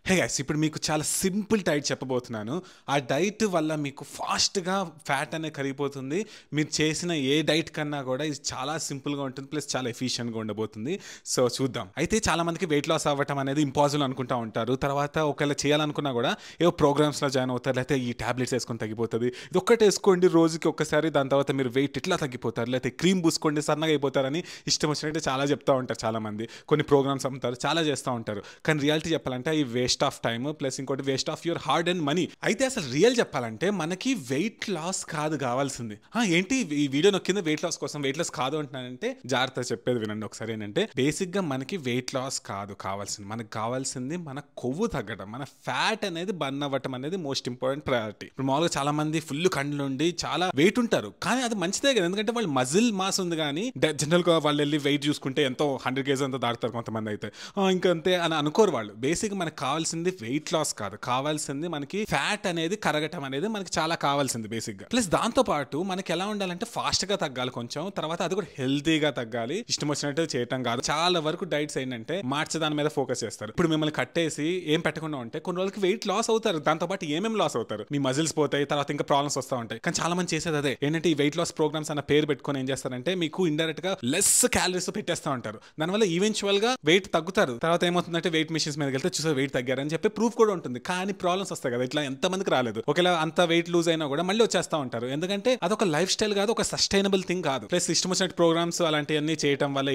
Hey guys, ఇప్పుడు మీకు చాలా సింపుల్ డైట్ చెప్పబోతున్నాను. ఆ డైట్ వల్ల మీకు ఫాస్ట్గా ఫ్యాట్ అనేది కరిగిపోతుంది. మీరు చేసిన ఏ డైట్ కన్నా కూడా ఇది చాలా సింపుల్గా ఉంటుంది, ప్లస్ చాలా ఎఫిషియెంట్గా ఉండబోతుంది. సో చూద్దాం. అయితే చాలా మందికి వెయిట్ లాస్ అవ్వటం అనేది ఇంపాసిబుల్ అనుకుంటా ఉంటారు. తర్వాత ఒకవేళ చేయాలనుకున్నా కూడా ఏవో ప్రోగ్రామ్స్లో జాయిన్ అవుతారు, లేకపోతే ఈ టాబ్లెట్స్ వేసుకొని తగ్గిపోతుంది, ఇది ఒక్కటే వేసుకోండి రోజుకి ఒక్కసారి, దాని తర్వాత మీరు వెయిట్ ఇట్లా తగ్గిపోతారు, లేకపోతే క్రీమ్ పూసుకోండి సన్నగా అయిపోతారని ఇష్టం వచ్చినట్టు చాలా చెప్తా ఉంటారు. చాలా మంది కొన్ని ప్రోగ్రామ్స్ అమ్ముతారు, చాలా చేస్తూ ఉంటారు. కానీ రియాలిటీ చెప్పాలంటే ఈ వేస్ట్ ఆఫ్ టైమ్, ప్లస్ ఇంకోటి waste of your hard and money. అయితే అసలు రియల్ చెప్పాలంటే మనకి వెయిట్ లాస్ కాదు కావాల్సింది. ఏంటి ఈ వీడియో నొక్కింది వెయిట్ లాస్ కోసం, వెయిట్ లాస్ కాదు అంటున్నానంటే జాగ్రత్త చెప్పేది వినండి ఒకసారి. ఏంటంటే బేసిక్ గా మనకి వెయిట్ లాస్ కాదు కావాల్సింది, మనకు కావాల్సింది మన కొవ్వు తగ్గడం, మన ఫ్యాట్ అనేది బర్న్ అవ్వటం అనేది మోస్ట్ ఇంపార్టెంట్ ప్రయారిటీ. ఇప్పుడు మామూలుగా చాలా మంది ఫుల్ కండ్లు ఉండి చాలా వెయిట్ ఉంటారు, కానీ అది మంచిదే కదా, ఎందుకంటే వాళ్ళు మజిల్ మాస్ ఉంది. కానీ జనరల్ గా వాళ్ళు వెళ్ళి వెయిట్ చూసుకుంటే ఎంతో 100 kg అంతా దాటుతారు కొంతమంది. అయితే ఇంకంతే అని అనుకోరు వాళ్ళు. బేసిక్ మనకు కావాల్సింది వెయిట్ లాస్ కాదు, కావాల్సింది మనకి ఫ్యాట్ అనేది కరగటం అనేది మనకి చాలా కావాల్సింది బేసిక్ గా. ప్లస్ దాంతో పాటు మనకి ఎలా ఉండాలంటే ఫాస్ట్ గా తగ్గాలి కొంచెం, తర్వాత అది కూడా హెల్తీగా తగ్గాలి. ఇష్టం వచ్చినట్టు చేయటం కాదు. చాలా వరకు డైట్స్ ఏంటంటే మార్చే దాని మీద ఫోకస్ చేస్తారు. ఇప్పుడు మిమ్మల్ని కట్టేసి ఏం పెట్టకుండా ఉంటే కొన్ని రోజులకి వెయిట్ లాస్ అవుతారు, దాంతో పాటు ఏమేమి లాస్ అవుతారు, మీ మజిల్స్ పోతాయి, తర్వాత ఇంకా ప్రాబ్లమ్స్ వస్తూ ఉంటాయి. కానీ చాలా మంది చేసేది అదే ఏంటంటే ఈ వెయిట్ లాస్ ప్రోగ్రామ్స్ అన్న పేరు పెట్టుకొని ఏం చేస్తారంటే మీకు ఇండైరెక్ట్ గా లెస్ క్యాలరీస్ పెట్టేస్తూ ఉంటారు. దానివల్ల ఈవెన్చువల్ గా వెయిట్ తగ్గుతారు. తర్వాత ఏమవుతుందంటే వెయిట్ మిషన్స్ మీదకి వెళ్తే చూసే వెయిట్ తగ్గారని చెప్పి ప్రూఫ్ కూడా ఉంటుంది, కానీ ప్రాబ్లమ్స్ వస్తాయి కదా. ఇట్లా ఎంతమందికి రాలేదు. ఒకవేళ అంత వెయిట్ లూజ్ అయినా కూడా మళ్ళీ వచ్చేస్తా ఉంటారు, ఎందుకంటే అదొక లైఫ్ స్టైల్ కాదు, ఒక సస్టైనబుల్ థింగ్ కాదు. ప్లస్ ఇష్టం వచ్చినట్టు ప్రోగ్రామ్స్ అలాంటివన్నీ చేయడం వల్ల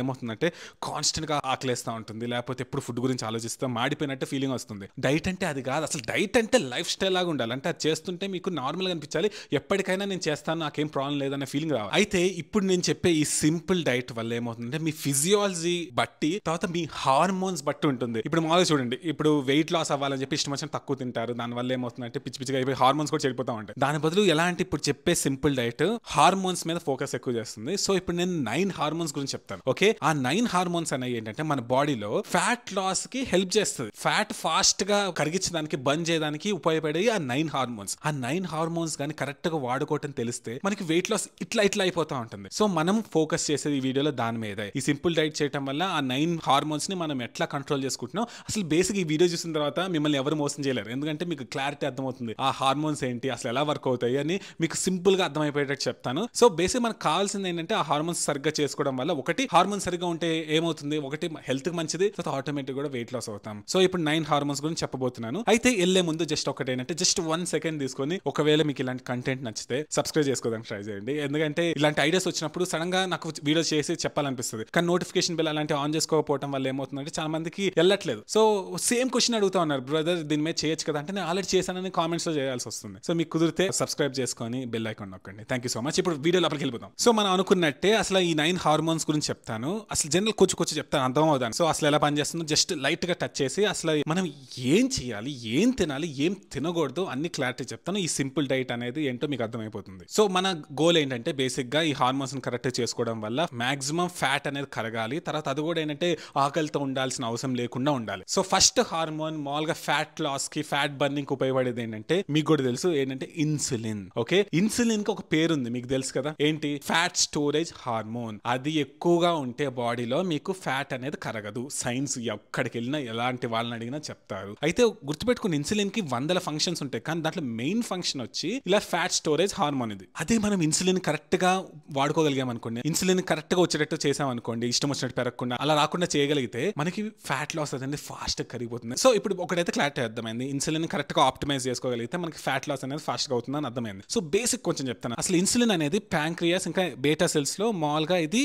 ఏమవుతుందంటే కాన్స్టెంట్ గా ఆకలేస్తూ ఉంటుంది, లేకపోతే ఎప్పుడు ఫుడ్ గురించి ఆలోచిస్తూ మాడిపోయినట్టు ఫీలింగ్ వస్తుంది. డైట్ అంటే అది కాదు. అసలు డైట్ అంటే లైఫ్ స్టైల్ లాగా ఉండాలి. అంటే అది చేస్తుంటే మీకు నార్మల్ గా అనిపించాలి, ఎప్పటికైనా నేను చేస్తాను, నాకేం ప్రాబ్లం లేదనే ఫీలింగ్ రావాలి. అయితే ఇప్పుడు నేను చెప్పే ఈ సింపుల్ డైట్ వల్ల ఏమవుతుందంటే మీ ఫిజియాలజీ బట్టి, తర్వాత మీ హార్మోన్స్ బట్టి ఉంటుంది. ఇప్పుడు మామూలుగా చూడండి, ఇప్పుడు వెయిట్ లాస్ అవ్వాలని చెప్పి ఇష్టం వచ్చిన తక్కువ తింటారు, దానివల్ల ఏమవుతుందంటే పిచ్చి పిచ్చిగా అయిపోయి హార్మోన్స్ కూడా చెడిపోతా ఉంటాయి. దాని బదులు ఎలాంటి ఇప్పుడు చెప్పే సింపుల్ డైట్ హార్మోన్స్ మీద ఫోకస్ ఎక్కువ చేస్తుంది. సో ఇప్పుడు నేను 9 హార్మోన్స్ గురించి చెప్తాను. ఓకే, ఆ 9 హార్మోన్స్ అనేవి ఏంటంటే మన బాడీలో ఫ్యాట్ లాస్ కి హెల్ప్ చేస్తుంది. ఫ్యాట్ ఫాస్ట్ గా కరిగించడానికి, బర్న్ చేయడానికి ఉపయోగపడే ఆ 9 హార్మోన్స్. ఆ 9 హార్మోన్స్ కానీ కరెక్ట్ గా వాడుకోవటం తెలిస్తే మనకి వెయిట్ లాస్ ఇట్లా అయిపోతా ఉంటుంది. సో మనం ఫోకస్ చేసేది ఈ వీడియోలో దాని మీద. ఈ సింపుల్ డైట్ చేయడం వల్ల ఆ 9 హార్మోన్స్ ని మనం ఎట్లా కంట్రోల్ చేసుకుంటున్నాం. అసలు బేసిక్ ఈ వీడియో చూసిన తర్వాత మిమ్మల్ని ఎవరు మోసం చేయలేరు, ఎందుకంటే మీకు క్లారిటీ అర్థమవుతుంది ఆ హార్మోన్స్ ఏంటి, అసలు ఎలా వర్క్ అవుతాయి అని మీకు సింపుల్ గా అర్థమైపోయేటట్టు చెప్తాను. సో బేసిక్ మనకు కావాల్సింది ఏంటంటే ఆ హార్మోన్స్ సరిగ్గా చేసుకోవడం వల్ల, ఒకటి హార్మోన్స్ సరిగ్గా ఉంటే ఏమవుతుంది, ఒకటి హెల్త్ కి మంచిది, తర్వాత ఆటోమేటిక్ కూడా వెయిట్ లాస్ అవుతాం. సో ఇప్పుడు 9 హార్మోన్స్ గురించి చెప్పబోతున్నాను. అయితే వెళ్లే ముందు జస్ట్ ఒకటి ఏంటంటే జస్ట్ 1 సెకండ్ తీసుకొని, ఒకవేళ మీకు ఇలాంటి కంటెంట్ నచ్చితే సబ్స్క్రైబ్ చేసుకోవడానికి ట్రై చేయండి. ఎందుకంటే ఇలాంటి ఐడియాస్ వచ్చినప్పుడు సడన్ గా నాకు వీడియో చేసి చెప్పాలనిపిస్తుంది, కానీ నోటిఫికేషన్ బిల్ అలాంటి ఆన్ చేసుకోకపోవడం వల్ల ఏమవుతుందంటే చాలా మందికి వెళ్ళట్లేదు. సో సేమ్ క్వశ్చన్ అడుగుతా ఉన్నారు, బ్రదర్ దీని మీద చేయొచ్చు కదా అంటే, నేను ఆల్రెడీ చేశానని కామెంట్స్ లో చేయాల్సి వస్తుంది. సో మీకు కుదిరితే సబ్స్క్రైబ్ చేసుకొని బెల్ ఐకాన్ నొక్కండి. Thank you so much. ఇప్పుడు వీడియో లోపలికి వెళ్ళిపోతాం. సో మనం అనుకున్నట్టే అసలు ఈ 9 హార్మోన్స్ గురించి చెప్తాను. అసలు జనరల్ కొంచెం చెప్తాను, అర్థం అవుతాను. సో అసలు ఎలా పనిచేస్తుందో జస్ట్ లైట్ గా టచ్ చేసి అసలు మనం ఏం చేయాలి, ఏం తినాలి, ఏం తినకూడదు అన్ని క్లారిటీ చెప్తాను. ఈ సింపుల్ డైట్ అనేది ఏంటో మీకు అర్థమైపోతుంది. సో మన గోల్ ఏంటంటే బేసిక్ గా ఈ హార్మోన్స్ కరెక్ట్ చేసుకోవడం వల్ల మాక్సిమం ఫ్యాట్ అనేది కరగాలి, తర్వాత అది కూడా ఏంటంటే ఆకలితో ఉండాల్సిన అవసరం లేకుండా ఉండాలి. సో ఫస్ట్ హార్మోన్ మామూలుగా ఫ్యాట్ లాస్ కి, ఫ్యాట్ బర్నింగ్ ఉపయోగపడేది ఏంటంటే మీకు కూడా తెలుసు, ఏంటంటే ఇన్సులిన్. ఓకే, ఇన్సులిన్ కి ఒక పేరు ఉంది, మీకు తెలుసు కదా, ఏంటి, ఫ్యాట్ స్టోరేజ్ హార్మోన్. అది ఎక్కువగా ఉంటే బాడీలో మీకు ఫ్యాట్ అనేది కరగదు. సైన్స్ ఎక్కడికి వెళ్ళినా ఎలాంటి వాళ్ళని అడిగినా చెప్తారు. అయితే గుర్తుపెట్టుకుని ఇన్సులిన్ కి 100 ఫంక్షన్స్ ఉంటాయి, కానీ దాంట్లో మెయిన్ ఫంక్షన్ వచ్చి ఇలా ఫ్యాట్ స్టోరేజ్ హార్మోన్. ఇది అదే మనం ఇన్సులిన్ కరెక్ట్ గా వాడుకోగలిగాం అనుకోండి, ఇన్సులిన్ కరెక్ట్ గా వచ్చేటట్టు చేసాం అనుకోండి, ఇష్టం వచ్చినట్టు పెరగకుండా అలా రాకుండా చేయగలిగితే మనకి ఫ్యాట్ లాస్ అనేది ఫాస్ట్ గా కరిగిపోతుంది. సో ఇప్పుడు ఒకటైతే క్లారిటీ అర్థమైంది, ఇన్సులిన్ కరెక్ట్ గా ఆప్టిమైజ్ చేసుకోగలిగితే మనకి ఫ్యాట్ లాస్ అనేది ఫాస్ట్ గా అవుతుందని అర్థమైంది. సో బేసిక్ కొంచెం చెప్తాను. అసలు ఇన్సులిన్ అనేది ప్యాంక్రియాస్ ఇంకా బీటా సెల్స్ లో మామూలుగా ఇది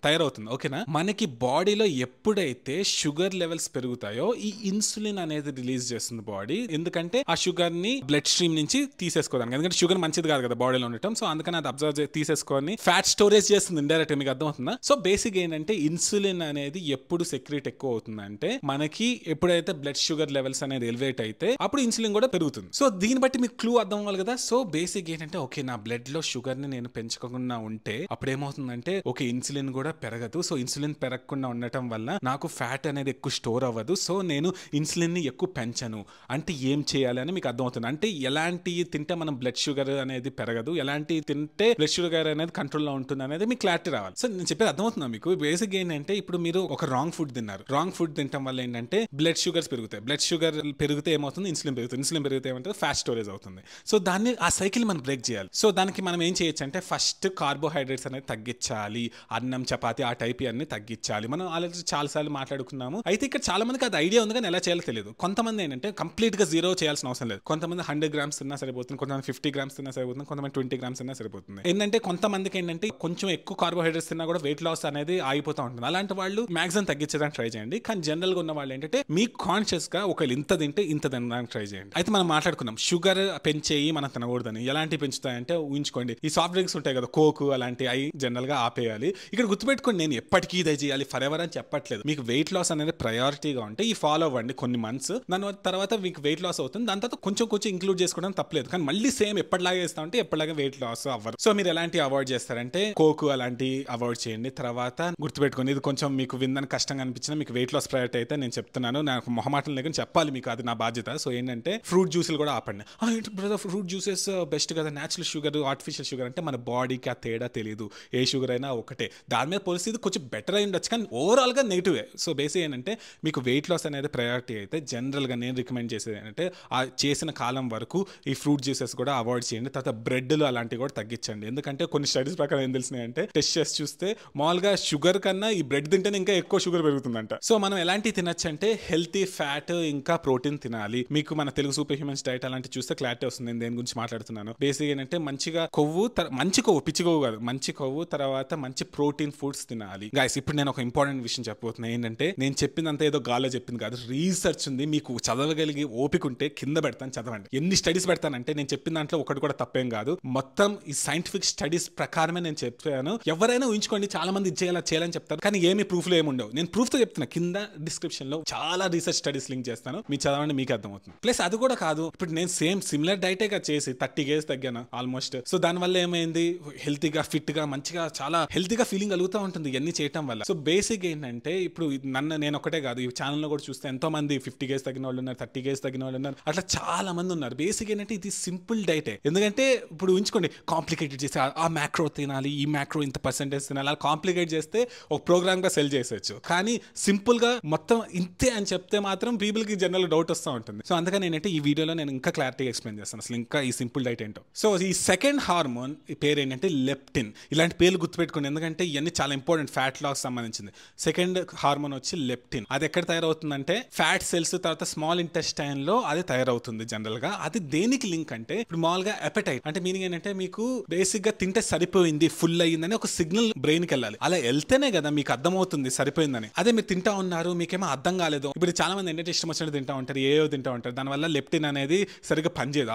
తయారవుతుంది. ఓకేనా, మనకి బాడీలో ఎప్పుడైతే షుగర్ లెవెల్స్ పెరుగుతాయో ఈ ఇన్సులిన్ అనేది రిలీజ్ చేస్తుంది బాడీ, ఎందుకంటే ఆ షుగర్ ని బ్లడ్ స్ట్రీమ్ నుంచి తీసేసుకోవడానికి. ఎందుకంటే షుగర్ మంచిది కాదు కదా బాడీలో ఉండటం, సో అందుకని అది అబ్జర్వ్ తీసేసుకొని ఫ్యాట్ స్టోరేజ్ చేస్తుంది ఇండైరెక్ట్. మీకు అర్థమవుతుందా? సో బేసిక్ ఏంటంటే ఇన్సులిన్ అనేది ఎప్పుడు సెక్రెట్ ఎక్కువ అవుతుందంటే మనకి ఎప్పుడైతే బ్లడ్ షుగర్ లెవెల్స్ అనేది ఎలివేట్ అయితే అప్పుడు ఇన్సులిన్ కూడా పెరుగుతుంది. సో దీన్ని బట్టి మీకు క్లూ అర్థం అవ్వాలి కదా. సో బేసిక్ ఏంటంటే ఓకే, నా బ్లడ్ లో షుగర్ ని నేను పెంచుకోకుండా ఉంటే అప్పుడు ఏమవుతుందంటే ఓకే, ఇన్సులిన్ కూడా పెరగదు. సో ఇన్సులిన్ పెరగకుండా ఉండటం వల్ల నాకు ఫ్యాట్ అనేది ఎక్కువ స్టోర్ అవ్వదు. సో నేను ఇన్సులిన్ ని ఎక్కువ పెంచను అంటే ఏం చేయాలి అని మీకు అర్థమవుతుంది. అంటే ఎలాంటి తింటే మనం బ్లడ్ షుగర్ అనేది పెరగదు, ఎలాంటి తింటే బ్లడ్ షుగర్ అనేది కంట్రోల్లో ఉంటుంది అనేది మీకు క్లారిటీ రావాలి. సో నేను చెప్పేది అర్థమవుతుందా మీకు? బేసిక్ ఏంటంటే ఇప్పుడు మీరు ఒక రాంగ్ ఫుడ్ తిన్నారు, రాంగ్ ఫుడ్ తినడం వల్ల ఏంటంటే బ్లడ్ బ్లడ్ షుగర్స్ పెరుగుతాయి. బ్లడ్ షుగర్ పెరిగితే ఏమవుతుంది, ఇన్సులిన్ పెరుగుతుంది. ఇన్సులిన్ పెరిగితే ఏమంటుంది, ఫ్యాట్ స్టోరేజ్ అవుతుంది. సో దాన్ని ఆ సైకిల్ మనం బ్రేక్ చేయాలి. సో దానికి మనం ఏం చేయొచ్చు అంటే ఫస్ట్ కార్బోహైడ్రేట్స్ అనేది తగ్గించాలి. అన్నం, చపాతి ఆ టైప్ అన్ని తగ్గించాలి. మనం ఆల్రెడీ చాలాసార్లు మాట్లాడుకున్నాము. అయితే ఇక్కడ చాలా మందికి అది ఐడియా ఉంది కానీ ఎలా చేయాలో తెలియదు. కొంతమంది ఏంటంటే కంప్లీట్ గా జీరో చేయాల్సిన అవసరం లేదు. కొంతమంది 100 గ్రామ్స్ తిన్నా సరిపోతుంది, కొంతమంది 50 గ్రామ్స్ తిన్నా సరిపోతుంది, కొంతమంది 20 గ్రామ్స్ తిన్నా సరిపోతుంది. ఏంటంటే కొంతమందికి ఏంటంటే కొంచెం ఎక్కువ కార్బోహైడ్రేట్స్ తిన్నా కూడా వెయిట్ లాస్ అనేది ఆగిపోతూ ఉంటుంది. అలాంటి వాళ్ళు మాక్సిమం తగ్గించడానికి ట్రై చేయండి. కానీ జనరల్ గా ఉన్న వాళ్ళు ఏంటంటే మీకు కాన్షియస్ గా ఒకవేళ ఇంత తింటే ఇంత తినడానికి ట్రై చేయండి. అయితే మనం మాట్లాడుకున్నాం షుగర్ పెంచేయి మనం తినకూడదని. ఎలాంటి పెంచుతాయంటే ఊహించుకోండి, ఈ సాఫ్ట్ డ్రింక్స్ ఉంటాయి కదా, కోక్ అలాంటి అవి జనరల్ గా ఆపేయాలి. ఇక్కడ గుర్తుపెట్టుకోండి, నేను ఎప్పటికీ ఇదే చేయాలి ఫర్ ఎవర్ అని చెప్పట్లేదు. మీకు వెయిట్ లాస్ అనేది ప్రయారిటీగా ఉంటే ఈ ఫాలో అవ్వండి కొన్ని మంత్స్. దాని తర్వాత మీకు వెయిట్ లాస్ అవుతుంది. దాని తర్వాత కొంచెం ఇంక్లూడ్ చేసుకోవడం తప్పలేదు. కానీ మళ్ళీ సేమ్ ఎప్పటిలాగే చేస్తా ఉంటే ఎప్పటిలాగే వెయిట్ లాస్ అవ్వరు. సో మీరు ఎలాంటి అవాయిడ్ చేస్తారంటే కోక్ అలాంటి అవాయిడ్ చేయండి. తర్వాత గుర్తుపెట్టుకోండి, ఇది కొంచెం మీకు విందని కష్టంగా అనిపించినా మీకు వెయిట్ లాస్ ప్రయారిటీ అయితే నేను చెప్తున్నాను. నాకు మొహమాటం లేకుండా చెప్పాలి మీకు, అది నా బాధ్యత. సో ఏంటంటే ఫ్రూట్ జ్యూసులు కూడా ఆపండి. బ్రదర్ ఫ్రూట్ జ్యూసెస్ బెస్ట్ కదా, న్యాచురల్ షుగర్ ఆర్టిఫిషియల్ షుగర్ అంటే మన బాడీకి ఆ తేడా తెలియదు. ఏ షుగర్ అయినా ఒకటే. దాని మీద పరిస్థితి కొంచెం బెటర్ అయి ఉండొచ్చు కానీ ఓవరాల్ గా నెగిటివే. సో బేసిక్ ఏంటంటే మీకు వెయిట్ లాస్ అనేది ప్రయారిటీ అయితే జనరల్ గా నేను రికమెండ్ చేసేది ఏంటంటే ఆ చేసిన కాలం వరకు ఈ ఫ్రూట్ జ్యూసెస్ కూడా అవాయిడ్ చేయండి. తర్వాత బ్రెడ్లు అలాంటివి కూడా తగ్గించండి. ఎందుకంటే కొన్ని స్టడీస్ ప్రకారం ఏం తెలిసినాయంటే టెస్ట్ చేసి చూస్తే మామూలుగా షుగర్ కన్నా ఈ బ్రెడ్ తింటేనే ఇంకా ఎక్కువ షుగర్ పెరుగుతుందంట. సో మనం ఎలాంటి తినచ్చు అంటే హెల్తీ ఫ్యాట్ ఇంకా ప్రోటీన్ తినాలి. మీకు మన తెలుగు సూపర్ హ్యూమన్స్ డైట్ అలాంటి చూస్తే క్లారిటీ వస్తుంది నేను దేని గురించి మాట్లాడుతున్నాను. బేసిక్ ఏంటంటే మంచిగా కొవ్వు, మంచి కొవ్వు, పిచ్చి కొవ్వు కాదు, మంచి కొవ్వు, తర్వాత మంచి ప్రోటీన్ ఫుడ్స్ తినాలి. గైస్ ఇప్పుడు నేను ఒక ఇంపార్టెంట్ విషయం చెప్పబోతున్నా. ఏంటంటే నేను చెప్పిందంతా ఏదో గాల్లో చెప్పింది కాదు, రీసెర్చ్ ఉంది. మీకు చదవగలిగి ఓపిక ఉంటే కింద పెడతాను, చదవండి. ఎన్ని స్టడీస్ పెడతానంటే నేను చెప్పిన దాంట్లో ఒకటి కూడా తప్పేం కాదు. మొత్తం ఈ సైంటిఫిక్ స్టడీస్ ప్రకారమే నేను చెప్పాను. ఎవరైనా ఊహించుకోండి, చాలా మంది చేయాలని చెప్తారు కానీ ఏమి ప్రూఫ్లు ఏమి ఉండవు. నేను ప్రూఫ్ తో చెప్తున్నా. కింద డిస్క్రిప్షన్ లో చాలా రీసెర్చ్ స్టడీస్ లింక్ చేస్తాను, మీరు చదవండి, మీకు అర్థమవుతుంది. ప్లస్ అది కూడా కాదు, ఇప్పుడు నేను సిమిలర్ డైటే చేసి 30 kgs తగ్గాను ఆల్మోస్ట్. సో దాని వల్ల ఏమైంది, హెల్తీగా, ఫిట్ గా, మంచిగా, చాలా హెల్తీగా ఫీలింగ్ కలుగుతూ ఉంటుంది ఇవన్నీ చేయటం వల్ల. సో బేసిక్ ఏంటంటే ఇప్పుడు నేను ఒకటే కాదు, ఈ ఛానల్లో కూడా చూస్తే ఎంతో మంది 50 kgs తగ్గిన వాళ్ళు ఉన్నారు, 30 kgs తగ్గిన వాళ్ళు ఉన్నారు, అట్లా చాలా మంది ఉన్నారు. బేసిక్ ఏంటంటే ఇది సింపుల్ డైటే. ఎందుకంటే ఇప్పుడు ఉంచుకోండి, కాంప్లికేటెడ్ చేసి ఆ మ్యాక్రో తినాలి, ఈ మ్యాక్రో ఇంత పర్సెంటేజ్ తినాలి, అలా కాంప్లికేట్ చేస్తే ఒక ప్రోగ్రామ్ గా సెల్ చేసేచ్చు. కానీ సింపుల్ గా మొత్తం ఇంతే అని చెప్తే మాత్రం పీపుల్ కి జనరల్ డౌట్ వస్తూ ఉంటుంది. సో అందుకని ఏంటంటే ఈ వీడియోలో నేను ఇంకా క్లారిటీగా ఎక్స్ప్లెయిన్ చేస్తాను అసలు ఇంకా ఈ సింపుల్ డైట్ ఏంటో. సో ఈ సెకండ్ హార్మోన్ పేరు ఏంటంటే లెప్టిన్. ఇలాంటి పేర్లు గుర్తుపెట్టుకోండి ఎందుకంటే ఇవన్నీ చాలా ఇంపార్టెంట్ ఫ్యాట్ లాస్ సంబంధించింది. సెకండ్ హార్మోన్ వచ్చి లెప్టిన్. అది ఎక్కడ తయారవుతుందంటే ఫ్యాట్ సెల్స్ తర్వాత స్మాల్ ఇంటెస్టైన్ లో అది తయారవుతుంది జనరల్ గా. అది దేనికి లింక్ అంటే ఇప్పుడు మామూలుగా ఎపటైట్ అంటే మీనింగ్ ఏంటంటే మీకు బేసిక్ గా తింటే సరిపోయింది, ఫుల్ అయ్యిందని ఒక సిగ్నల్ బ్రెయిన్ కి వెళ్ళాలి. అలా వెళ్తేనే కదా మీకు అర్థమవుతుంది సరిపోయిందని. అదే మీరు తింటా ఉన్నారు, మీకేమో అర్థం కాలేదు. ఇప్పుడు చాలా మంది ఏంటంటే ఇష్టం వచ్చినట్టు తింటా ఉంటారు, ఏవో తింటా ఉంటారు. దానివల్ల లెప్టిన్ అనేది సరిగ్గా పనిచేయదు.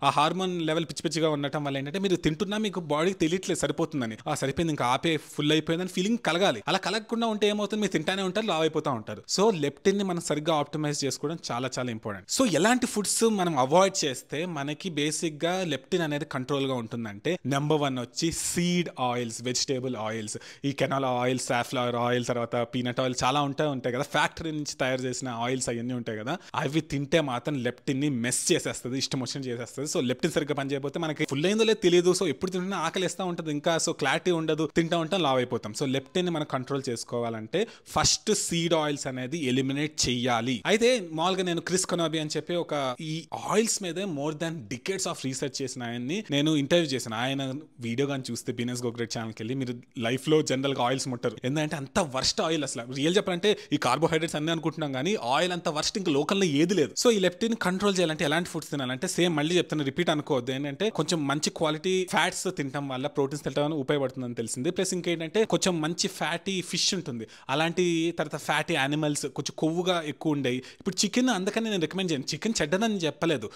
ఆ హార్మోన్ లెవెల్ పిచ్చి పిచ్చిగా ఉండటం వల్ల ఏంటంటే మీరు తింటున్నా మీకు బాడీకి తెలియట్లేదు సరిపోతుందని, సరిపోయింది ఇంకా ఆపే ఫుల్ అయిపోయిందని ఫీలింగ్ కలగాలి. అలా కలగకుండా ఉంటే ఏమవుతుంది, మీరు తింటానే ఉంటారు, లావ్ అయిపోతూ ఉంటారు. సో లెప్టిన్ ని మనం సరిగ్గా ఆప్టిమైజ్ చేసుకోవడం చాలా చాలా ఇంపార్టెంట్. సో ఎలాంటి ఫుడ్స్ మనం అవాయిడ్ చేస్తే మనకి బేసిక్ గా లెప్టిన్ అనేది కంట్రోల్ గా ఉంటుందంటే నెంబర్ 1 వచ్చి సీడ్ ఆయిల్స్, వెజిటేబుల్ ఆయిల్స్, ఈ కెనాల్ ఆయిల్, సాఫ్లవర్ ఆయిల్, తర్వాత పీనట్ ఆయిల్ చాలా ఉంటాయి కదా, ఫ్యాక్టరీ నుంచి తయారు చేసిన ఆయిల్స్ అవన్నీ ఉంటాయి కదా, అవి తింటే మాత్రం లెప్టిన్ ని మెస్ చేసేస్తుంది, ఇష్టం వచ్చినట్టు చేసేస్తుంది. సో లెప్టిన్ సరిగ్గా పని చేయకపోతే మనకి ఫుల్ అయిందో లేదు తెలియదు. సో ఎప్పుడు తింటున్నా ఆకలిస్తూ ఉంటుంది ఇంకా, సో క్లారిటీ ఉండదు, తింటా ఉంటాం, లావ్ అయిపోతాం. సో లెప్టిన్ ని మనం కంట్రోల్ చేసుకోవాలంటే ఫస్ట్ సీడ్ ఆయిల్స్ అనేది ఎలిమినేట్ చెయ్యాలి. అయితే మామూలుగా నేను క్రిస్ కొనాబీ అని చెప్పి ఒక ఈ ఆయిల్స్ మీద more than decades of research చేసిన ఆయన్ని నేను ఇంటర్వ్యూ చేశాను. ఆయన వీడియో కానీ చూస్తే బిజినెస్ గోగ్రెట్ ఛానల్కి వెళ్ళి మీరు లైఫ్ లో జనరల్ గా ఆయిల్స్ ముట్టరు. ఎందుకంటే అంత వర్స్ట్ ఆయిల్ అసలు రియల్ చెప్పాలంటే ఈ కార్బోహైడ్రేట్స్ అన్ని అనుకుంటున్నాం కానీ ఆయిల్ అంత వర్స్ట్ ఇంకా లోకల్లో ఏది లేదు. సో ఈ లెప్టిన్ కంట్రోల్ చేయాలంటే ఎలాంటి ఫుడ్స్ తినాలంటే సేమ్ మళ్ళీ చెప్తాను, రిపీట్ అనుకోవద్దు. ఏంటంటే కొంచెం మంచి క్వాలిటీ ఫ్యాట్స్ తినడం వల్ల ప్రోటీన్స్ తినడం ఉపయోగపడుతుందని తెలిసింది. ప్లస్ ఇంకేంటంటే కొంచెం మంచి ఫ్యాటీ ఫిష్ ఉంటుంది, అలాంటి తర్వాత ఫ్యాటీ యానిమల్స్ కొంచెం కొవ్వుగా ఎక్కువ ఉండేవి. ఇప్పుడు చికెన్ అందుకని నేను రికమెండ్ చేయను, చికెన్ చెడ్డదని చెప్పలేదు,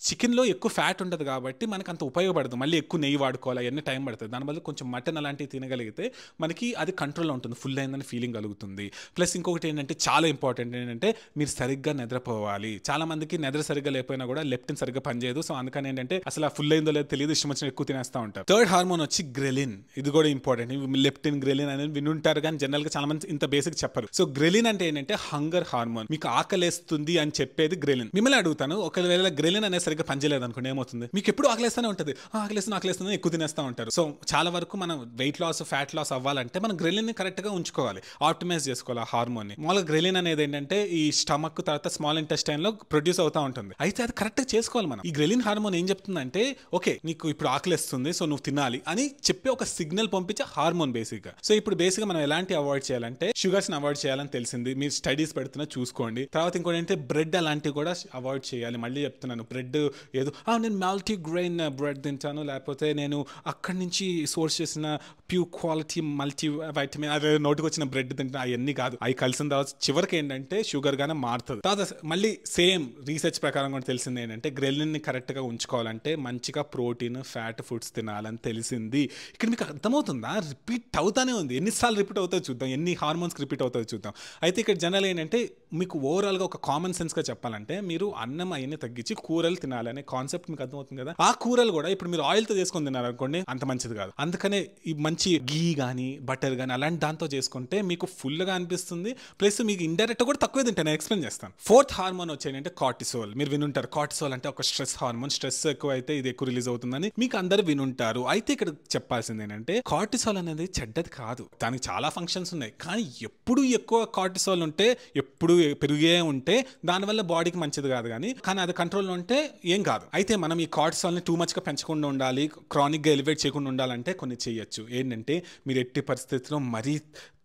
చికెన్లో ఎక్కువ ఫ్యాట్ ఉంటుంది కాబట్టి మనకు అంత ఉపయోగపడదు. మళ్ళీ ఎక్కువ నెయ్యి వాడుకోవాలి, అవన్నీ టైం పడుతుంది. దానివల్ల కొంచెం మటన్ అలాంటివి తినగలిగితే మనకి అది కంట్రోల్లో ఉంటుంది, ఫుల్ అయిందని ఫీలింగ్ కలుగుతుంది. ప్లస్ ఇంకొకటి ఏంటంటే చాలా ఇంపార్టెంట్ ఏంటంటే మీరు సరిగ్గా నిద్రపోవాలి. చాలా మందికి నిద్ర సరిగ్గా లేకపోయినా కూడా లెప్టిన్ సరిగ్గా పనిచేయదు. సో అందుకని ఏంటంటే అసలు ఫుల్ అయిందో లేదో తెలియదు, ఇష్టం వచ్చిన ఎక్కువ తినేస్తూ ఉంటారు. థర్డ్ హార్మోన్ వచ్చి గ్రెలిన్. ఇది కూడా ఇంపార్టెంట్. లెప్టిన్, గ్రెలిన్ అనేది వినుంటారు కానీ జనరల్గా చాలా మంది ఇంత బేసిక్ చెప్పరు. సో గ్రెలిన్ అంటే ఏంటంటే హంగర్ హార్మోన్, మీకు ఆకలేస్తుంది అని చెప్పేది గ్రెలిన్. మిమ్మల్ని అడుగుతాను, ఒకవేళ గ్రెలిన్ అనేది సరిగ్గా పనిచేయలేదు అనుకోండి, ఏమవుతుంది, మీకు ఎప్పుడు ఆకలేస్తూనే ఉంటుంది, ఆకలేస్తుంది ఎక్కువ తినేస్తూ ఉంటారు. సో చాలా వరకు మనం వెయిట్ లాస్, ఫ్యాట్ లాస్ అవ్వాలంటే మనం గ్రెలిన్ కరెక్ట్ గా ఉంచుకోవాలి, ఆప్టిమైజ్ చేసుకోవాలి ఆ హార్మోన్ ని. మామూలుగా గ్రెలిన్ అనేది ఏంటంటే ఈ స్టమక్ తర్వాత స్మాల్ ఇంటెస్టైన్ లో ప్రొడ్యూస్ అవుతా ఉంటుంది. అయితే అది కరెక్ట్ గా చేసుకోవాలి మనం. ఈ గ్రెలిన్ హార్మోన్ ఏం చెప్తుందంటే, ఓకే నీకు ఇప్పుడు ఆకలిస్తుంది సో నువ్వు తినాలి అని చెప్పి ఒక సిగ్నల్ పంపించే హార్మోన్ బేసిక్ గా. సో ఇప్పుడు బేసిక్ గా మనం ఎలాంటి అవాయిడ్ చేయాలంటే షుగర్స్ ని అవాయిడ్ చేయాలని తెలిసింది, మీరు స్టడీస్ పెడుతున్నా చూసుకోండి. తర్వాత ఇంకోటి ఏంటంటే బ్రెడ్ అలాంటివి కూడా అవాయిడ్ చేయాలి. మళ్ళీ చెప్తున్నాను, బ్రెడ్ ఏదో నేను మల్టీ గ్రెయిన్ బ్రెడ్ తింటాను, లేకపోతే నేను అక్కడి నుంచి సోర్స్ చేసిన ప్యూర్ క్వాలిటీ మల్టీ వైటమిన్ అదే నోటికి వచ్చిన బ్రెడ్ తింటాను, అవన్నీ కాదు. అవి కలిసిన తర్వాత చివరికి ఏంటంటే షుగర్ గానే మారుతుంది. తర్వాత మళ్ళీ సేమ్ రీసెర్చ్ ప్రకారం కూడా తెలిసింది ఏంటంటే గ్రెలిన్ ని కరెక్ట్ గా ఉంచుకోవాలంటే మంచిగా ప్రోటీన్, ఫ్యాట్ ఫుడ్స్ తినాలని తెలిసింది. ఇక్కడ మీకు అర్థమవుతుందా, రిపీట్ అవుతానే ఉంది. ఎన్నిసార్లు రిపీట్ అవుతుందో చూద్దాం, ఎన్ని హార్మోన్స్ రిపీట్ అవుతుందో చూద్దాం. అయితే ఇక్కడ జనరల్ ఏంటంటే మీకు ఓవరాల్ గా ఒక కామన్ సెన్స్ గా చెప్పాలంటే మీరు అన్నం అయిన తగ్గించి కూరలు తినాలనే కాన్సెప్ట్ మీకు అర్థమవుతుంది కదా. ఆ కూరలు కూడా ఇప్పుడు మీరు ఆయిల్ తో చేసుకొని తినారనుకోండి అంత మంచిది కాదు. అందుకనే ఈ మంచి గీ కానీ బటర్ కానీ అలాంటి దాంతో చేసుకుంటే మీకు ఫుల్ గా అనిపిస్తుంది, ప్లస్ మీకు ఇండైరెక్ట్ కూడా తక్కువే తింటాను. నేను ఎక్స్ప్లెయిన్ చేస్తాను. ఫోర్త్ హార్మోన్ వచ్చేయంటే కార్టిసోల్. మీరు వినుంటారు, కార్టిసోల్ అంటే ఒక స్ట్రెస్ హార్మోన్. స్ట్రెస్ ఎక్కువ అయితే ఇది ఎక్కువ రిలీజ్ అవుతుందని మీకు అందరు వినుంటారు. అయితే ఇక్కడ చెప్పాల్సింది ఏంటంటే కార్టిసోల్ అనేది చెడ్డది కాదు, దానికి చాలా ఫంక్షన్స్ ఉన్నాయి. కానీ ఎప్పుడు ఎక్కువ కార్టిసోల్ ఉంటే, ఎప్పుడు పెరిగే ఉంటే దానివల్ల బాడీకి మంచిది కాదు. కానీ అది కంట్రోల్లో ఉంటే ఏం కాదు. అయితే మనం ఈ కార్టిసోల్ ని టూ మచ్ గా పెంచకుండా ఉండాలి, క్రానిక్ గా ఎలివేట్ చేయకుండా ఉండాలంటే కొన్ని చేయొచ్చు. ఏంటంటే మీరు ఎట్టి పరిస్థితుల్లో మరీ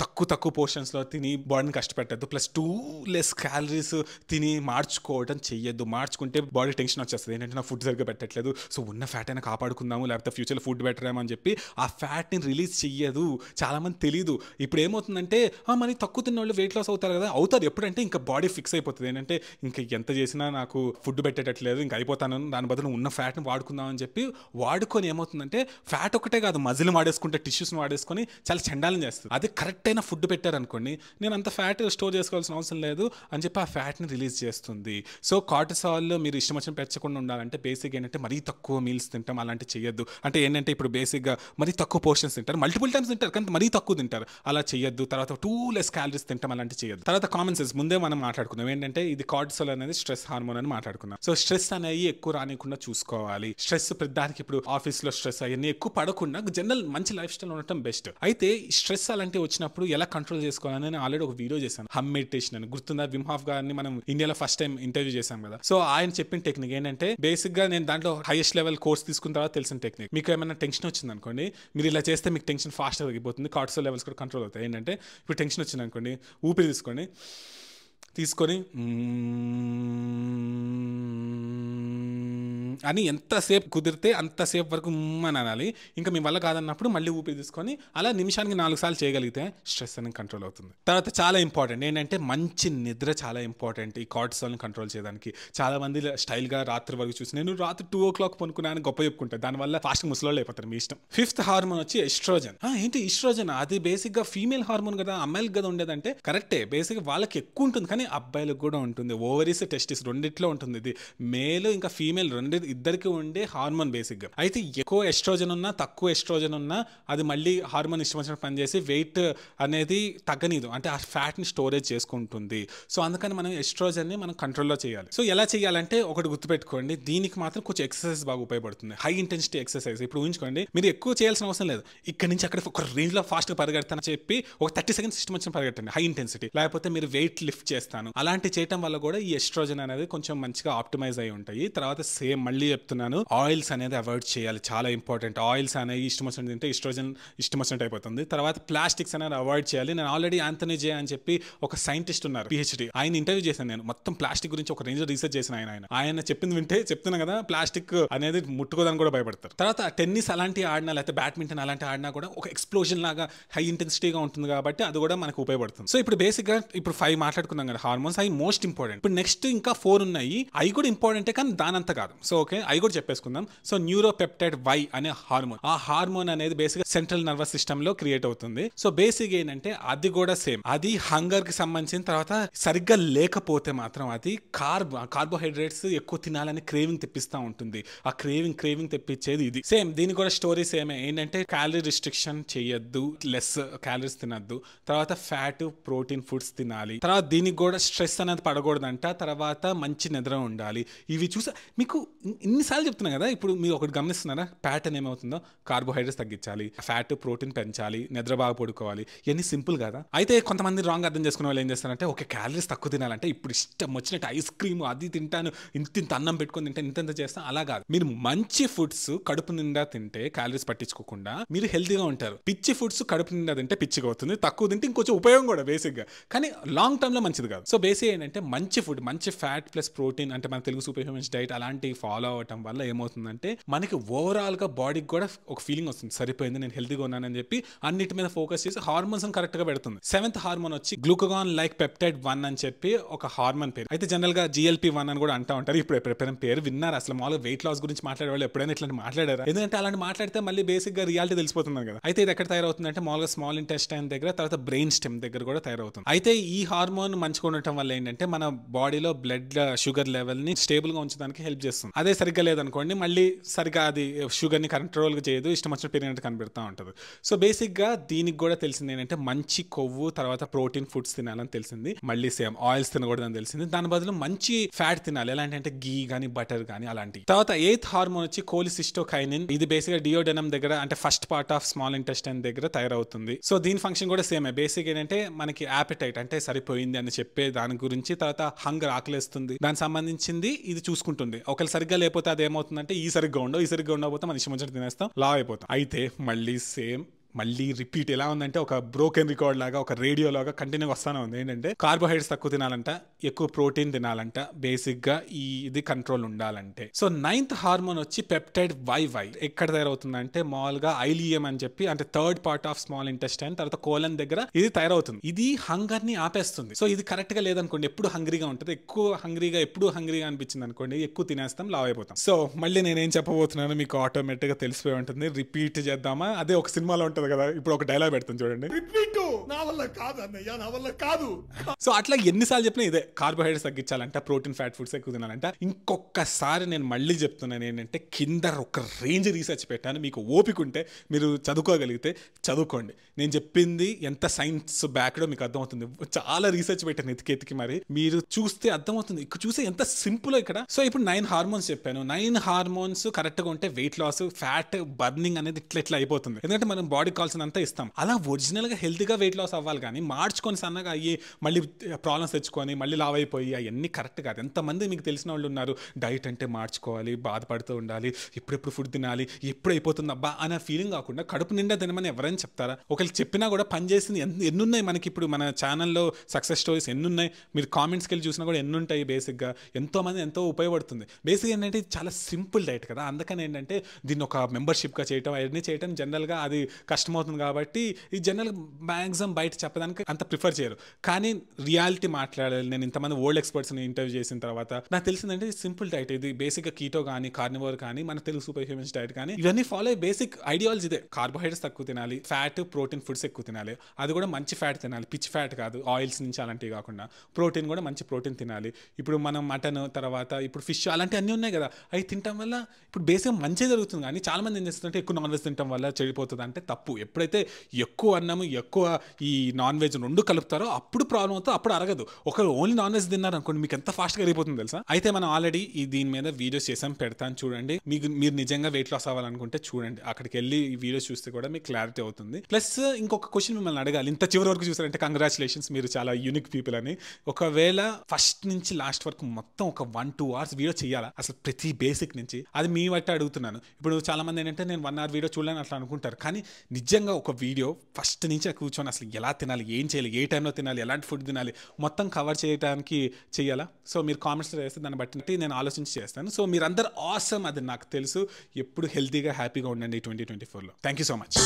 తక్కువ పోర్షన్స్ లో తిని బాడీని కష్టపెట్టద్దు, ప్లస్ టూ లెస్ క్యాలరీస్ తిని మార్చుకోవడం చెయ్యొద్దు. మార్చుకుంటే బాడీ టెన్షన్ వచ్చేస్తుంది, ఏంటంటే నా ఫుడ్ సరిగ్గా పెట్టట్లేదు, సో ఉన్న ఫ్యాట్ అయినా కాపాడుకుందాము, లేకపోతే ఫ్యూచర్లో ఫుడ్ బెటర్ ఏమో అని చెప్పి ఆ ఫ్యాట్ని రిలీజ్ చెయ్యదు. చాలా మంది తెలియదు. ఇప్పుడు ఏమవుతుందంటే మరి తక్కువ తిన్న వాళ్ళు వెయిట్ లాస్ అవుతారు కదా, అవుతారు ఎప్పుడంటే ఇంకా బాడీ ఫిక్స్ అయిపోతుంది, ఏంటంటే ఇంకా ఎంత చేసినా నాకు ఫుడ్ పెట్టేటట్లేదు, ఇంకా అయిపోతాను, దాని బదులు ఉన్న ఫ్యాట్ని వాడుకుందాం అని చెప్పి వాడుకొని ఏమవుతుందంటే ఫ్యాట్ ఒకటే కాదు, మజిల్ వాడేసుకుంటే, టిష్యూస్ని వాడేసుకొని చాలా చండాలం చేస్తుంది. అది కరెక్ట్ అయిన ఫుడ్ పెట్టారనుకోండి, నేను అంత ఫ్యాట్ స్టోర్ చేసుకోవాల్సిన అవసరం లేదు అని చెప్పి ఆ ఫ్యాట్ని రిలీజ్ చేస్తుంది. సో కార్టిసాల్ మీరు ఇష్టం వచ్చిన పెంచకుండా ఉండాలంటే బేసిక్ ఏంటంటే మరీ తక్కువ మీల్స్ తింటాం, అలాంటి చేయొద్దు. అంటే ఏంటంటే ఇప్పుడు బేసిక్గా మరీ తక్కువ పోర్షన్స్ తింటారు, మల్టిపుల్ టైమ్స్ తింటారు కానీ మరీ తక్కువ తింటారు, అలా చేయొద్దు. తర్వాత టూ లెస్ క్యాలరీస్ తింటాం, అలాంటి చేయొద్దు. తర్వాత కామన్ సెన్స్ ముందే మనం మాట్లాడుకున్నాం, ఏంటంటే ఇది కార్టిసాల్ అనేది స్ట్రెస్ హార్మోన్ అని మాట్లాడుకున్నాం. సో స్ట్రెస్ అనేది ఎక్కువ రానికుండా చూసుకోవాలి. స్ట్రెస్ ప్రతిదానికి ఇప్పుడు ఆఫీస్ లో స్ట్రెస్ అవన్నీ ఎక్కువ పడకుండా జనరల్ మంచి లైఫ్ స్టైల్ ఉండటం బెస్ట్. అయితే స్ట్రెస్ అలాంటివి వచ్చినప్పుడు ఎలా కంట్రోల్ చేసుకోవాలని నేను ఆల్రెడీ ఒక వీడియో చేశాను, హమ్ మెడిటేషన్ అని. గుర్తుందా? విమ్ హాఫ్ గారిని మనం ఇండియాలో ఫస్ట్ టైం ఇంటర్వ్యూ చేశాం కదా. సో ఆయన చెప్పిన టెక్నిక్ ఏంటంటే బేసిక్ గా నేను దాంట్లో హైయెస్ట్ లెవెల్ కోర్స్ తీసుకున్న తర్వాత తెలిసిన టెక్నిక్. మీకు ఏమైనా టెన్షన్ వచ్చింది అనుకోండి, మీరు ఇలా చేస్తే మీకు టెన్షన్ ఫాస్ట్ తగ్గిపోతుంది, కార్టిసోల్ లెవెల్స్ కూడా కంట్రోల్ అవుతాయి. ఏంటంటే ఇప్పుడు టెన్షన్ వచ్చింది అనుకోండి, ఊపిరి తీసుకొని అని ఎంతసేపు కుదిరితే అంతసేపు వరకు అని అనాలి. ఇంకా మీ వల్ల కాదన్నప్పుడు మళ్ళీ ఊపిరి తీసుకొని అలా నిమిషానికి 4 సార్లు చేయగలిగితే స్ట్రెస్ అనేది కంట్రోల్ అవుతుంది. తర్వాత చాలా ఇంపార్టెంట్ ఏంటంటే మంచి నిద్ర చాలా ఇంపార్టెంట్ ఈ కార్టిసాల్ని కంట్రోల్ చేయడానికి. చాలా మంది స్టైల్గా రాత్రి వరకు చూసి నేను రాత్రి 2 o'clock పనుకున్నాను గొప్ప చెప్పుకుంటాను, దానివల్ల ఫాస్ట్ ముసలోళ్ళు అయిపోతారు, మీ ఇష్టం. ఫిఫ్త్ హార్మోన్ వచ్చి ఎస్ట్రోజన్. ఏంటి ఎస్ట్రోజన్? అది బేసిక్గా ఫీమేల్ హార్మోన్ కదా, అమ్మాయిలకు కదా ఉండేదంటే కరెక్టే. బేసిక్ వాళ్ళకి ఎక్కువ ఉంటుంది కానీ అబ్బాయిలకు కూడా ఉంటుంది. ఓవరీస్ టెస్టిస్ రెండిట్లో ఉంటుంది. ఇది మేల్ ఇంకా ఫీమేల్ ఇద్దరికి ఉండే హార్మోన్ బేసిక్ గా. అయితే ఎక్కువ ఎస్ట్రోజన్ ఉన్నా తక్కువ ఎస్ట్రోజన్ ఉన్నా అది మళ్ళీ హార్మోన్ ఇష్టం వచ్చినట్టు పనిచేసి వెయిట్ అనేది తగ్గనీదు, అంటే ఆ ఫ్యాట్ ని స్టోరేజ్ చేసుకుంటుంది. సో అందుకని మనం ఎస్ట్రోజన్ ని మనం కంట్రోల్లో చేయాలి. సో ఎలా చేయాలంటే ఒకటి గుర్తుపెట్టుకోండి, దీనికి మాత్రం కొంచెం ఎక్సర్సైజ్ బాగా ఉపయోగపడుతుంది, హై ఇంటెన్సిటీ ఎక్సర్సైజ్. ఇప్పుడు ఊహించుకోండి, మీరు ఎక్కువ చేయాల్సిన అవసరం లేదు, ఇక్కడ నుంచి అక్కడ ఒక రేంజ్ లో ఫాస్ట్ గా పరిగెడతానని చెప్పి ఒక 30 seconds ఇష్టం వచ్చిన పరిగెట్టండి హై ఇంటెన్సిటీ. లేకపోతే మీరు వెయిట్ లిఫ్ట్ చేస్తాను, అలాంటి చేయడం వల్ల కూడా ఈ ఎస్ట్రోజన్ అనేది కొంచెం మంచిగా ఆప్టిమైజ్ అయి ఉంటాయి. తర్వాత సేమ్ మళ్ళీ చెప్తున్నాను, ఆయిల్స్ అనేది అవాయిడ్ చేయాలి, చాలా ఇంపార్టెంట్. ఆయిల్స్ అనేవి ఇష్టం వచ్చినట్టు తింటే ఎస్ట్రోజన్ ఇష్టం వచ్చినట్టు అయిపోతుంది. తర్వాత ప్లాస్టిక్స్ అనేది అవాయిడ్ చేయాలి. నేను ఆల్రెడీ ఆంథనీ జే అని చెప్పి ఒక సైంటిస్ట్ ఉన్నారు, పిహెచ్డి, ఆయన ఇంటర్వ్యూ చేశాను నేను. మొత్తం ప్లాస్టిక్ గురించి ఒక రేంజ్ రీసెర్చ్ చేసిన ఆయన చెప్పింది వింటే చెప్తున్నా కదా, ప్లాస్టిక్ అనేది ముట్టుకోదని కూడా భయపడతారు. తర్వాత టెన్నిస్ అలాంటి ఆడినా లేకపోతే బ్యాడ్మింటన్ అలాంటి ఆడినా కూడా ఒక ఎక్స్ప్లోజన్ లాగా హై ఇంటెన్సిటీగా ఉంటుంది కాబట్టి అది కూడా మనకు ఉపయోగపడుతుంది. సో ఇప్పుడు బేసిక్ గా ఇప్పుడు 5 మాట్లాడుకున్నాం కదా హార్మోన్స్, అవి మోస్ట్ ఇంపార్టెంట్. ఇప్పుడు నెక్స్ట్ ఇంకా 4 ఉన్నాయి, అవి కూడా ఇంపార్టెంటే కానీ దానంత కాదు. సో ఓకే, అవి కూడా చెప్పేసుకుందాం. సో న్యూరోపెప్టైడ్ వై అనే హార్మోన్, ఆ హార్మోన్ అనేది బేసిక్ సెంట్రల్ నర్వస్ సిస్టమ్ లో క్రియేట్ అవుతుంది. సో బేసిక్ ఏంటంటే అది కూడా సేమ్, అది హంగర్ కి సంబంధించిన తర్వాత సరిగ్గా లేకపోతే మాత్రం అది కార్బోహైడ్రేట్స్ ఎక్కువ తినాలని క్రేవింగ్ తెప్పిస్తూ ఉంటుంది. ఆ క్రేవింగ్ తెప్పించేది ఇది. సేమ్ దీని కూడా స్టోరీ సేమే, ఏంటంటే క్యాలరీ రిస్ట్రిక్షన్ చేయొద్దు, లెస్ క్యాలరీస్ తినద్దు, తర్వాత ఫ్యాట్ ప్రోటీన్ ఫుడ్స్ తినాలి. తర్వాత దీనికి కూడా స్ట్రెస్ అనేది పడకూడదంట, తర్వాత మంచి నిద్ర ఉండాలి. ఇవి చూసా మీకు ఇన్నిసార్లు చెప్తున్నా కదా, ఇప్పుడు మీరు ఒకటి గమనిస్తున్నారా, ప్యాటర్న్ ఏమవుతుందో, కార్బోహైడ్రేట్స్ తగ్గించాలి, ఫ్యాట్ ప్రోటీన్ పెంచాలి, నిద్ర బాగా పడుకోవాలి, ఇవన్నీ సింపుల్ కదా. అయితే కొంతమంది రాంగ్ అర్థం చేసుకునే వాళ్ళు ఏం చేస్తారంటే, ఓకే క్యాలరీస్ తక్కువ తినాలంటే ఇప్పుడు ఇష్టం వచ్చినట్టు ఐస్ క్రీమ్ అది తింటాను, ఇంత అన్నం పెట్టుకొని తింటాను, ఇంత చేస్తాను, అలా కాదు. మీరు మంచి ఫుడ్స్ కడుపు నిండా తింటే క్యాలరీస్ పట్టించుకోకుండా మీరు హెల్తీగా ఉంటారు. పిచ్చి ఫుడ్స్ కడుపు నిండా తింటే పిచ్చిగా అవుతుంది, తక్కువ తింటే ఇంకొంచెం ఉపయోగం కూడా బేసిక్ గా, కానీ లాంగ్ టర్మ్ లో మంచిది కాదు. సో బేసిక్ ఏంటంటే మంచి ఫుడ్, మంచి ఫ్యాట్ ప్లస్ ప్రోటీన్, అంటే మన తెలుగు సూపర్ హ్యూమన్స్ డైట్ అలాంటివి ఫాలో అవటం వల్ల ఏమవుతుందంటే మనకి ఓవరాల్ గా బాడీకి కూడా ఒక ఫీలింగ్ వస్తుంది, సరిపోయింది నేను హెల్తీగా ఉన్నానని చెప్పి అన్నిటి మీద ఫోకస్ చేసి హార్మోన్స్ కరెక్ట్ గా పెడుతుంది. 7th హార్మోన్ వచ్చి గ్లూకగాన్ లైక్ పెప్టైడ్ 1 అని చెప్పి ఒక హార్మోన్ పేరు. అయితే జనరల్ గా GLP-1 అని కూడా అంటా ఉంటారు. ఇప్పుడు ఎప్పుడైనా పేరు విన్నారు అసలు? మామూలుగా వెయిట్ లాస్ గురించి మాట్లాడే వాళ్ళు ఎప్పుడైనా ఇట్లాంటి మాట్లాడారా? ఎందుకంటే అలాంటి మాట్లాడితే మళ్ళీ బేసిక్ గా రియాలిటీ తెలిసిపోతుంది కదా. అయితే ఇది ఎక్కడ తయారవుతుంది అంటే మామూలుగా స్మాల్ ఇంటెస్టైన్ దగ్గర, తర్వాత బ్రెయిన్ స్టెమ్ దగ్గర కూడా తయారవుతుంది. అయితే ఈ హార్మోన్ మంచిగా ఉండటం వల్ల ఏంటంటే మన బాడీలో బ్లడ్ షుగర్ లెవెల్ ని స్టేబుల్ గా ఉంచడానికి హెల్ప్ చేస్తుంది. అదే సరిగ్గా లేదనుకోండి, మళ్ళీ సరిగ్గా అది షుగర్ ని కంట్రోల్ చేయదు, ఇష్టం వచ్చిన పెరిగినట్టు కనిపెడతా ఉంటుంది. సో బేసిక్ గా దీనికి కూడా తెలిసింది ఏంటంటే మంచి కొవ్వు తర్వాత ప్రోటీన్ ఫుడ్స్ తినాలని తెలిసింది. మళ్ళీ సేమ్ ఆయిల్స్ తినకూడదని తెలిసింది. దాని బదులు మంచి ఫ్యాట్ తినాలి, ఎలాంటి అంటే గీ కానీ బటర్ కానీ అలాంటి. తర్వాత 8th హార్మోన్ వచ్చి కోలిసిస్టోకైనిన్. ఇది బేసిక్ గా డియోడెనమ్ దగ్గర, అంటే first part of small intestine దగ్గర తయారవుతుంది. సో దీని ఫంక్షన్ కూడా సేమే. బేసిక్ ఏంటంటే మనకి యాపెటైట్ అంటే సరిపోయింది అని చెప్పే దాని గురించి, తర్వాత హంగర్ ఆకలేస్తుంది దానికి సంబంధించింది ఇది చూసుకుంటుంది. ఒకవేళ సరిగ్గా లేకపోతే అది ఏమవుతుందంటే ఈ సరిగ్గా ఉండకపోతే మన ఇష్టం వచ్చినట్టు తినేస్తాం, లావ్ అయిపోతాం. అయితే మళ్ళీ సేమ్ మళ్ళీ రిపీట్ ఎలా ఉందంటే ఒక బ్రోకెన్ రికార్డ్ లాగా, ఒక రేడియో లాగా కంటిన్యూ వస్తానే ఉంది. ఏంటంటే కార్బోహైడ్రేట్స్ తక్కువ తినాలంట, ఎక్కువ ప్రోటీన్ తినాలంట, బేసిక్ గా ఇది కంట్రోల్ ఉండాలంటే. సో 9th హార్మోన్ వచ్చి పెప్టైడ్ YY. ఎక్కడ తయారవుతుందంటే మామూలుగా ఐలియం అని చెప్పి, అంటే third part of small intestine, తర్వాత కోలన్ దగ్గర ఇది తయారవుతుంది. ఇది హంగర్ ని ఆపేస్తుంది. సో ఇది కరెక్ట్ గా లేదనుకోండి, ఎప్పుడు హంగ్రీగా ఉంటుంది, ఎప్పుడు హంగ్రీగా అనిపించింది అనుకోండి, ఎక్కువ తినేస్తాం, లావ్ అయిపోతాం. సో మళ్ళీ నేనేం చెప్పబోతున్నాను మీకు ఆటోమేటిక్ గా తెలిసిపోయి ఉంటుంది. రిపీట్ చేద్దామా? అదే ఒక సినిమాలో ఉంటుంది కదా, ఇప్పుడు ఒక డైలాగ్ పెడతాను చూడండి, నా వల్ల కాదు అన్నయ్య, నా వల్ల కాదు. సో అట్లా ఎన్నిసార్లు చెప్పినా ఇదే, కార్బోహైడ్రేట్స్ తగ్గించాలంట, ప్రోటీన్ ఫ్యాట్ ఫుడ్స్ ఎక్కువ తినాలంట. ఇంకొకసారి నేను మళ్ళీ చెప్తున్నాను ఏంటంటే, కింద ఒక రేంజ్ రీసెర్చ్ పెట్టాను, మీకు ఓపిక ఉంటే మీరు చదువుకోగలిగితే చదువుకోండి. నేను చెప్పింది ఎంత సైన్స్ బ్యాక్డో మీకు అర్థమవుతుంది. చాలా రీసెర్చ్ పెట్టాను ఎతికి మరి, మీరు చూస్తే అర్థమవుతుంది. ఇక్కడ చూస్తే ఎంత సింపుల్ ఇక్కడ. సో ఇప్పుడు 9 హార్మోన్స్ చెప్పాను. 9 హార్మోన్స్ కరెక్ట్ గా ఉంటే వెయిట్ లాస్, ఫ్యాట్ బర్నింగ్ అనేది ఇట్లా అయిపోతుంది. ఎందుకంటే మనం బాడీ కావాల్సినంత ఇస్తాం. అలా ఒరిజినల్ గా హెల్తీగా వెయిట్ లాస్ అవ్వాలి, కానీ మార్చుకొని సన్నగా అయ్యి మళ్ళీ ప్రాబ్లమ్స్ తెచ్చుకొని మళ్ళీ లావ్ అయిపోయి అవన్నీ కరెక్ట్ కాదు. ఎంతమంది మీకు తెలిసిన వాళ్ళు ఉన్నారు, డైట్ అంటే మార్చుకోవాలి, బాధపడుతూ ఉండాలి, ఎప్పుడెప్పుడు ఫుడ్ తినాలి, ఎప్పుడు అయిపోతుంది అబ్బా అనే ఫీలింగ్ కాకుండా కడుపు నిండా తినమని ఎవరైనా చెప్తారా? ఒకవేళ చెప్పినా కూడా పని చేసింది ఎన్నున్నాయి మనకి. ఇప్పుడు మన ఛానల్లో సక్సెస్ స్టోరీస్ ఎన్నున్నాయి, మీరు కామెంట్స్కి వెళ్ళి చూసినా కూడా ఎన్నుంటాయి. బేసిక్గా ఎంతోమంది ఎంతో ఉపయోగపడుతుంది. బేసిక్ ఏంటంటే చాలా సింపుల్ డైట్ కదా, అందుకని ఏంటంటే దీన్ని ఒక మెంబర్షిప్గా చేయటం, అవన్నీ చేయటం జనరల్గా అది కష్టమవుతుంది. కాబట్టి ఈ జనరల్ మ్యాక్సిమం బయట చెప్పడానికి అంత ప్రిఫర్ చేయరు. కానీ రియాలిటీ మాట్లాడాలి. నేను ఇంతమంది ఓల్డ్ ఎక్స్పర్ట్స్ని ఇంటర్వ్యూ చేసిన తర్వాత నాకు తెలిసిందంటే సింపుల్ డైట్ ఇది. బేసిక్గా కీటో కానీ, కార్నివోర్ కానీ, మన తెలుగు సూపర్ హ్యూమన్స్ డైట్ కానీ, ఇవన్నీ ఫాలో అయ్యే బేసిక్ ఐడియాలజీ ఇదే. కార్బోహైడ్రేట్స్ తక్కువ తినాలి, ఫ్యాట్ ప్రోటీన్ ఫుడ్స్ ఎక్కువ తినాలి, అది కూడా మంచి ఫ్యాట్ తినాలి, పిచ్ ఫ్యాట్ కాదు, ఆయిల్స్ నుంచి అలాంటివి కాకుండా. ప్రోటీన్ కూడా మంచి ప్రోటీన్ తినాలి. ఇప్పుడు మనం మటన్, తర్వాత ఇప్పుడు ఫిష్ అలాంటివి అన్నీ ఉన్నాయి కదా, అవి తినడం వల్ల ఇప్పుడు బేసిక్గా మంచి జరుగుతుంది. కానీ చాలా మంది ఏం చేస్తుంటే ఎక్కువ నాన్ వెజ్ తినడం వల్ల చెడిపోతుంది అంటే తప్పు. ఎప్పుడైతే ఎక్కువ అన్నము, ఎక్కువ ఈ నాన్ వెజ్ రెండు కలుపుతారో అప్పుడు ప్రాబ్లం అవుతుంది, అప్పుడు అరగదు. ఒకరు ఓన్లీ నాన్ వెజ్ తిన్నారు అనుకోండి, మీకు ఎంత ఫాస్ట్గా అయిపోతుంది తెలుసా. అయితే మనం ఆల్రెడీ దీని మీద వీడియోస్ చేసాం, పెడతాను చూడండి. మీరు నిజంగా వెయిట్ లాస్ అవ్వాలనుకుంటే చూడండి, అక్కడికి వెళ్ళి ఈ వీడియోస్ చూస్తే కూడా మీకు క్లారిటీ అవుతుంది. ప్లస్ ఇంకొక క్వశ్చన్ మిమ్మల్ని అడగాలి, ఇంత చివరి వరకు చూసారంటే కంగ్రాచులేషన్స్, మీరు చాలా యూనిక్ పీపుల్ అని. ఒకవేళ ఫస్ట్ నుంచి లాస్ట్ వరకు మొత్తం ఒక 1-2 hours వీడియో చేయాలా అసలు ప్రతి బేసిక్ నుంచి, అది మీ బట్టి అడుగుతున్నాను. ఇప్పుడు చాలా మంది ఏంటంటే నేను 1 hour వీడియో చూడాలని అట్లా అనుకుంటారు, కానీ నిజంగా ఒక వీడియో ఫస్ట్ నుంచి కూర్చొని అసలు ఎలా తినాలి, ఏం చేయాలి, ఏ టైంలో తినాలి, ఎలాంటి ఫుడ్ తినాలి మొత్తం కవర్ చేయడానికి చేయాలా. సో మీరు కామెంట్స్లో చేస్తే దాన్ని బట్టి నేను ఆలోచించి చేస్తాను. సో మీరందరూ ఆసమ్, అది నాకు తెలుసు. ఎప్పుడు హెల్తీగా హ్యాపీగా ఉండండి 2024లో. Thank you so much.